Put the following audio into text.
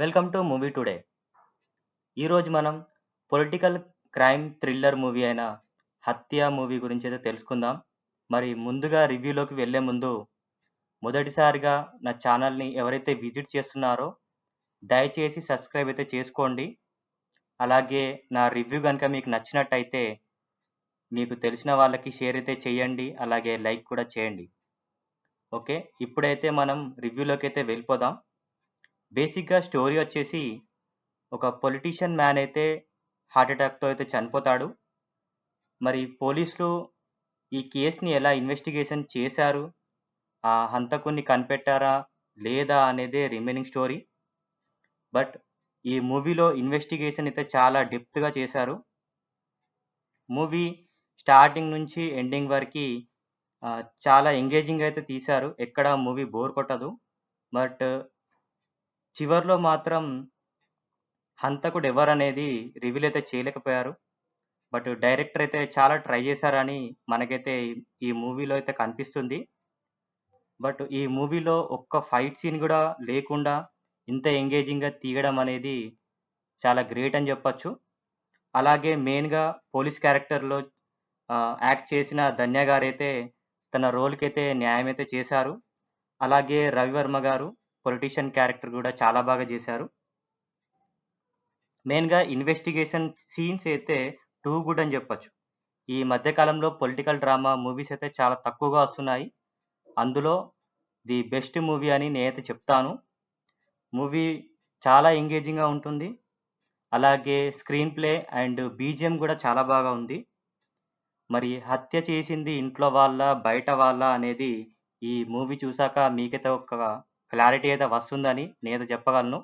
Welcome to movie today. ఈరోజు మనం political crime thriller movie అయిన 'హత్య' మూవీ గురించైతే తెలుసుకుందాం. మరి ముందుగా రివ్యూలోకి వెళ్ళే ముందు మొదటిసారిగా నా ఛానల్‌ని ఎవరైతే విజిట్ చేస్తున్నారో దయచేసి సబ్స్క్రైబ్ అయితే చేసుకోండి. అలాగే నా రివ్యూ గనుక మీకు నచ్చినట్టయితే మీకు తెలిసిన వాళ్ళకి షేర్ అయితే చేయండి. అలాగే లైక్ కూడా చేయండి. ఓకే. ఇప్పుడైతే మనం రివ్యూలోకైతే వెళ్ళిపోదాం. బేసిక్‌గా స్టోరీ వచ్చేసి ఒక పొలిటీషియన్ మ్యాన్ అయితే హార్ట్ అటాక్‌తో అయితే చనిపోతాడు. మరి పోలీసులు ఈ కేస్‌ని ఎలా ఇన్వెస్టిగేషన్ చేశారు? ఆ హంతకుడిని కనిపెట్టారా? లేదా? అనేదే రిమైనింగ్ స్టోరీ. బట్ ఈ మూవీలో ఇన్వెస్టిగేషన్ అయితే చాలా డెప్త్‌గా చేశారు. మూవీ స్టార్టింగ్ నుంచి ఎండింగ్ వరకి చాలా ఎంగేజింగ్‌గా అయితే తీశారు. ఎక్కడ మూవీ బోర్ కొట్టదు. బట్ చివర్లో మాత్రం హంతకుడు ఎవరనేది రివీల్ అయితే చేయలేకపోయారు. బట్ డైరెక్టర్ అయితే చాలా ట్రై చేశారని మనకైతే ఈ మూవీలో అయితే కనిపిస్తుంది. బట్ ఈ మూవీలో ఒక్క ఫైట్ సీన్ గూడా లేకుండా ఇంత ఎంగేజింగ్‌గా తీయడం అనేది చాలా గ్రేట్ అని జెప్పొచ్చు. అలాగే మెయిన్‌గా పోలీస్ క్యారెక్టర్‌లో యాక్ట్ చేసిన ధన్య గారైతే తన రోల్‌కైతే న్యాయమైతే చేశారు. అలాగే రవివర్మ గారు పొలిటీషియన్ క్యారెక్టర్ గూడా చాలా బాగా జేశారు. మెయిన్‌గా ఇన్వెస్టిగేషన్ సీన్స్ అయితే టూ గుడ్ అని జెప్పొచ్చు. ఈ మధ్య కాలంలో పొలిటికల్ డ్రామా మూవీస్ అయితే చాలా తక్కువగా వస్తున్నాయి. అందులో ది బెస్ట్ మూవీ అని నేనైతే చెప్తాను. మూవీ చాలా ఎంగేజింగ్‌గా ఉంటుంది. అలాగే స్క్రీన్ ప్లే అండ్ బీజీఎం గూడా చాలా బాగా ఉంది. మరి హత్య చేసింది ఇంట్లో వాళ్ళా? బయట వాళ్ళా? అనేది ఈ మూవీ చూసాక మీకైతే ఒక క్లారిటీ అయితే వస్తుందని నేనైతే చెప్పగలను.